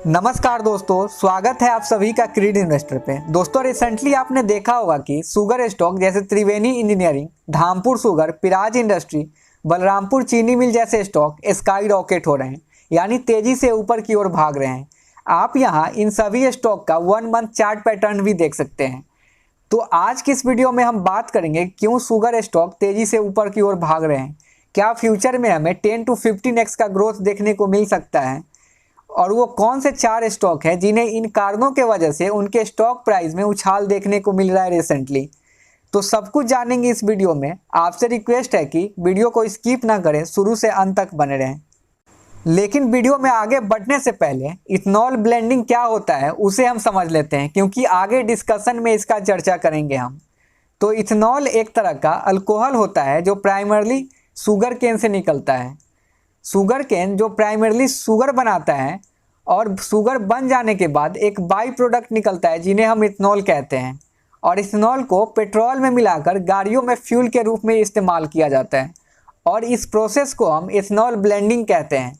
नमस्कार दोस्तों, स्वागत है आप सभी का क्रीड इन्वेस्टर पे। दोस्तों, रिसेंटली आपने देखा होगा कि शुगर स्टॉक जैसे त्रिवेणी इंजीनियरिंग, धामपुर शुगर, पिराज इंडस्ट्री, बलरामपुर चीनी मिल जैसे स्टॉक स्काई रॉकेट हो रहे हैं, यानी तेजी से ऊपर की ओर भाग रहे हैं। आप यहाँ इन सभी स्टॉक का 1 मंथ चार्ट पैटर्न भी देख सकते हैं। तो आज की इस वीडियो में हम बात करेंगे क्यों शुगर स्टॉक तेजी से ऊपर की ओर भाग रहे हैं, क्या फ्यूचर में हमें 10 to 15x का ग्रोथ देखने को मिल सकता है, और वो कौन से 4 स्टॉक हैं जिन्हें इन कारणों के वजह से उनके स्टॉक प्राइस में उछाल देखने को मिल रहा है रिसेंटली। तो सब कुछ जानेंगे इस वीडियो में। आपसे रिक्वेस्ट है कि वीडियो को स्किप ना करें, शुरू से अंत तक बने रहें। लेकिन वीडियो में आगे बढ़ने से पहले इथेनॉल ब्लेंडिंग क्या होता है उसे हम समझ लेते हैं, क्योंकि आगे डिस्कशन में इसका चर्चा करेंगे हम। तो इथेनॉल एक तरह का अल्कोहल होता है जो प्राइमरली शुगर केन से निकलता है। शुगर केन जो प्राइमरली शुगर बनाता है और शुगर बन जाने के बाद एक बाई प्रोडक्ट निकलता है जिन्हें हम इथेनॉल कहते हैं, और इथेनॉल को पेट्रोल में मिलाकर गाड़ियों में फ्यूल के रूप में इस्तेमाल किया जाता है, और इस प्रोसेस को हम इथेनॉल ब्लेंडिंग कहते हैं।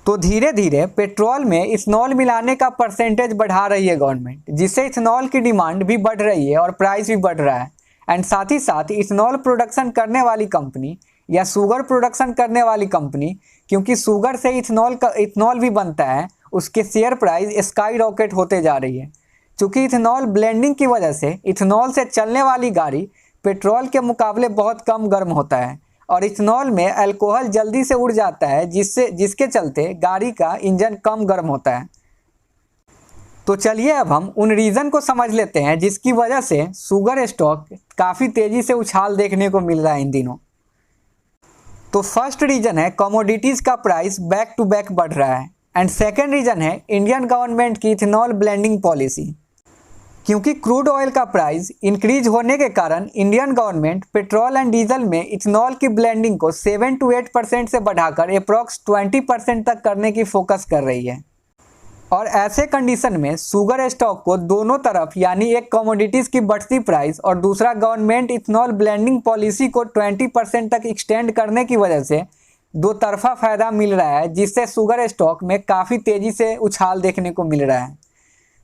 तो धीरे धीरे पेट्रोल में इथेनॉल मिलाने का परसेंटेज बढ़ा रही है गवर्नमेंट, जिससे इथेनॉल की डिमांड भी बढ़ रही है और प्राइस भी बढ़ रहा है। एंड साथ ही साथ इथेनॉल प्रोडक्शन करने वाली कंपनी या शुगर प्रोडक्शन करने वाली कंपनी, क्योंकि शुगर से इथेनॉल भी बनता है, उसके शेयर प्राइस स्काई रॉकेट होते जा रही है। चूँकि इथेनॉल ब्लेंडिंग की वजह से इथेनॉल से चलने वाली गाड़ी पेट्रोल के मुकाबले बहुत कम गर्म होता है, और इथेनॉल में अल्कोहल जल्दी से उड़ जाता है, जिसके चलते गाड़ी का इंजन कम गर्म होता है। तो चलिए अब हम उन रीज़न को समझ लेते हैं जिसकी वजह से शुगर स्टॉक काफ़ी तेज़ी से उछाल देखने को मिल रहा है इन दिनों। तो फर्स्ट रीजन है कमोडिटीज़ का प्राइस बैक टू बैक बढ़ रहा है, एंड सेकेंड रीजन है इंडियन गवर्नमेंट की इथेनॉल ब्लेंडिंग पॉलिसी। क्योंकि क्रूड ऑयल का प्राइस इंक्रीज होने के कारण Indian government petrol and diesel में इथेनॉल की ब्लेंडिंग को 7 to 8% से बढ़ाकर अप्रॉक्स 20% तक करने की फोकस कर रही है। और ऐसे कंडीशन में शुगर स्टॉक को दोनों तरफ, यानी एक कमोडिटीज़ की बढ़ती प्राइस और दूसरा गवर्नमेंट इथेनॉल ब्लेंडिंग पॉलिसी को 20% तक एक्सटेंड करने की वजह से दो तरफा फायदा मिल रहा है, जिससे शुगर स्टॉक में काफ़ी तेज़ी से उछाल देखने को मिल रहा है।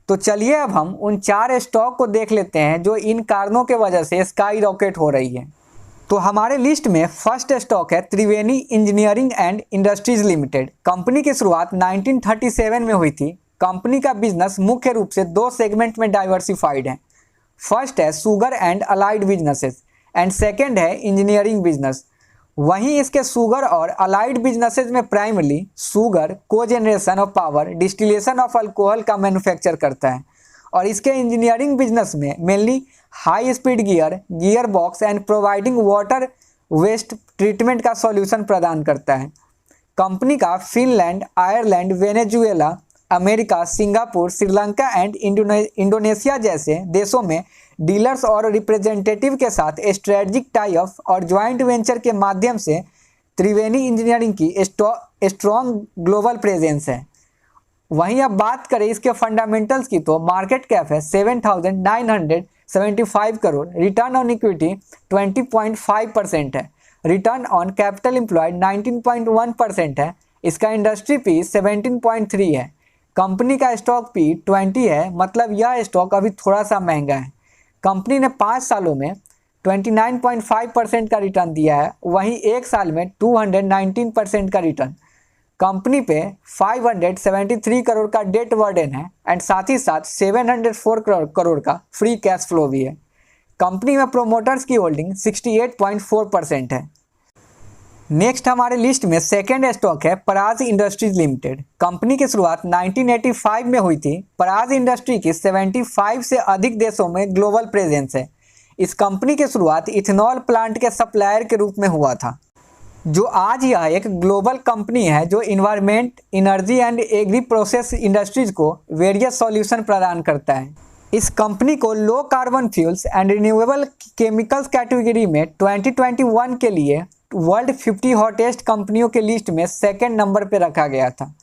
तो चलिए अब हम उन 4 स्टॉक को देख लेते हैं जो इन कारणों के वजह से स्काई रॉकेट हो रही है। तो हमारे लिस्ट में फर्स्ट स्टॉक है Triveni engineering and industries limited. Company की शुरुआत 1937 में हुई थी। कंपनी का बिजनेस मुख्य रूप से 2 सेगमेंट में डाइवर्सिफाइड है। फर्स्ट है sugar and allied businesses, and second है इंजीनियरिंग बिजनेस। वहीं इसके शुगर और अलाइड बिजनेसेस में प्राइमरली शुगर को generation of power, distillation of alcohol का मैन्युफैक्चर करता है, और इसके इंजीनियरिंग बिजनेस में mainly high speed gear box and providing water waste treatment का सॉल्यूशन प्रदान करता है। कंपनी का Finland, Ireland, Venezuela, America, Singapore, Sri Lanka and Indonesia जैसे देशों में डीलर्स और रिप्रेजेंटेटिव के साथ स्ट्रेटजिक टाई अप और ज्वाइंट वेंचर के माध्यम से त्रिवेणी इंजीनियरिंग की स्ट्रॉन्ग ग्लोबल प्रेजेंस है। वहीं अब बात करें इसके फंडामेंटल्स की, तो मार्केट कैप है 7,975 करोड़, रिटर्न ऑन इक्विटी 20.5% है, रिटर्न ऑन कैपिटल एम्प्लॉयड 19.1% है, इसका इंडस्ट्री पी 17.3 है, कंपनी का स्टॉक पी 20 है, मतलब यह स्टॉक अभी थोड़ा सा महंगा है। कंपनी ने 5 सालों में 29.5% का रिटर्न दिया है, वहीं एक साल में 219% का रिटर्न। कंपनी पे 573 करोड़ का डेट बर्डन है, एंड साथ ही साथ 704 करोड़ का फ्री कैश फ्लो भी है। कंपनी में प्रोमोटर्स की होल्डिंग 68.4% है। नेक्स्ट हमारे लिस्ट में सेकेंड स्टॉक है पराज इंडस्ट्रीज लिमिटेड। कंपनी की शुरुआत 1985 में हुई थी। पराज इंडस्ट्री की 75 से अधिक देशों में ग्लोबल प्रेजेंस है। इस कंपनी की शुरुआत इथेनॉल प्लांट के सप्लायर के रूप में हुआ था, जो आज यह एक ग्लोबल कंपनी है जो environment, energy and agri process industries को वेरियस सॉल्यूशन प्रदान करता है। इस कंपनी को low carbon fuels and renewable chemicals category में 2021 के लिए वर्ल्ड 50 हॉटेस्ट कंपनियों के लिस्ट में सेकेंड नंबर पर रखा गया था।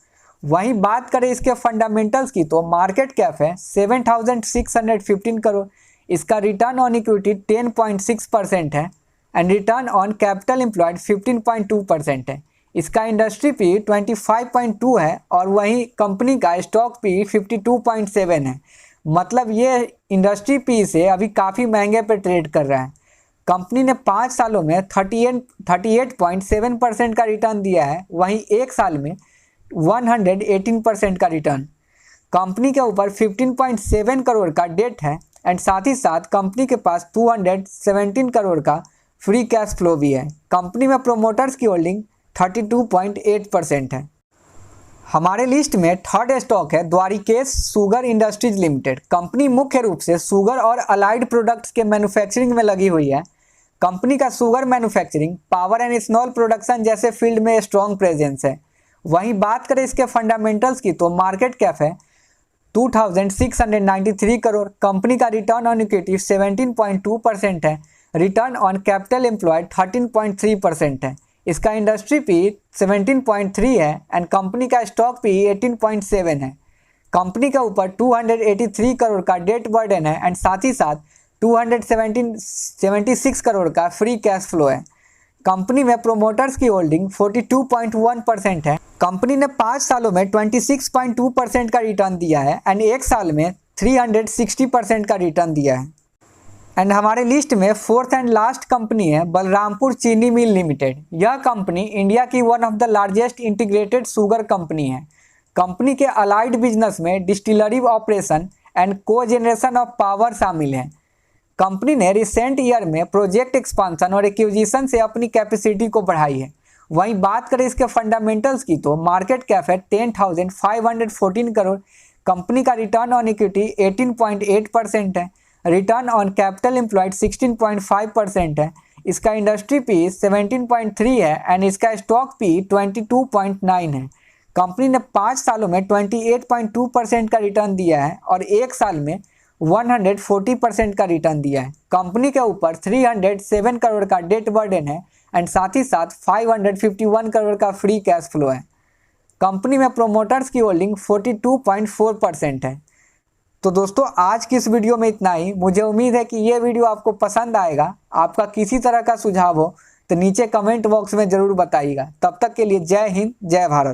वहीं बात करें इसके फंडामेंटल्स की, तो मार्केट कैप है 7,615 करोड़, इसका रिटर्न ऑन इक्विटी 10.6% है, and return on capital employed 15.2% है। इसका इंडस्ट्री पी 25.2 है और वहीं कंपनी का स्टॉक पी 52.7 है। मतलब ये इंडस्ट्री पी से अभी काफ़ी महंगे पे ट्रेड कर रहा है। कंपनी ने 5 सालों में 38.7% का रिटर्न दिया है, वहीं एक साल में 118% का रिटर्न। कंपनी के ऊपर 15.7 करोड़ का डेट है एंड साथ ही साथ कंपनी के पास 217 करोड़ का फ्री कैश फ्लो भी है। कंपनी में प्रोमोटर्स की होल्डिंग 32.8% है। हमारे लिस्ट में थर्ड स्टॉक है Dwarikesh sugar industries limited. Company मुख्य रूप से शुगर और अलाइड प्रोडक्ट्स के मैन्युफैक्चरिंग में लगी हुई है। कंपनी का sugar manufacturing, power and ethanol production जैसे फील्ड में स्ट्रॉन्ग प्रेजेंस है। वहीं बात करें इसके फंडामेंटल्स की तो मार्केट कैप है 2693 करोड़। कंपनी का रिटर्न ऑन इक्विटी 17.2% है। रिटर्न ऑन कैपिटल एम्प्लॉयड 13.3% है। इसका इंडस्ट्री पी 17.3 है एंड कंपनी का स्टॉक पी 18.7 है। कंपनी के ऊपर 283 करोड़ का डेट बर्डन है एंड साथ ही साथ 276 करोड़ का फ्री कैश फ्लो है। कंपनी में प्रोमोटर्स की होल्डिंग 42.1% है। कंपनी ने 5 सालों में 26.2% का रिटर्न दिया है एंड एक साल में 360% का रिटर्न दिया है। एंड हमारे लिस्ट में फोर्थ एंड लास्ट कंपनी है बलरामपुर चीनी मिल लिमिटेड। यह कंपनी इंडिया की one of the largest integrated sugar company है। कंपनी के अलाइड बिजनेस में डिस्टिलरी ऑपरेशन एंड को जनरेशन ऑफ पावर शामिल है। कंपनी ने रिसेंट ईयर में प्रोजेक्ट एक्सपांशन और एक्विजिशन से अपनी कैपेसिटी को बढ़ाई है। वहीं बात करें इसके फंडामेंटल्स की तो मार्केट कैप है 10,514 करोड़। कंपनी का रिटर्न ऑन इक्विटी 18.8% है। रिटर्न ऑन कैपिटल एम्प्लॉयड 16.5% है। इसका इंडस्ट्री पी 17.3 है एंड इसका स्टॉक पी 22.9 है। कंपनी ने 5 सालों में 28.2% का रिटर्न दिया है और एक साल में 140% का रिटर्न दिया है। कंपनी के ऊपर 307 करोड़ का डेट बर्डन है एंड साथ ही साथ 551 करोड़ का फ्री कैश फ्लो है। कंपनी में प्रोमोटर्स की होल्डिंग 42.4% है। तो दोस्तों आज की इस वीडियो में इतना ही। मुझे उम्मीद है कि ये वीडियो आपको पसंद आएगा। आपका किसी तरह का सुझाव हो तो नीचे कमेंट बॉक्स में ज़रूर बताइएगा। तब तक के लिए जय हिंद, जय भारत।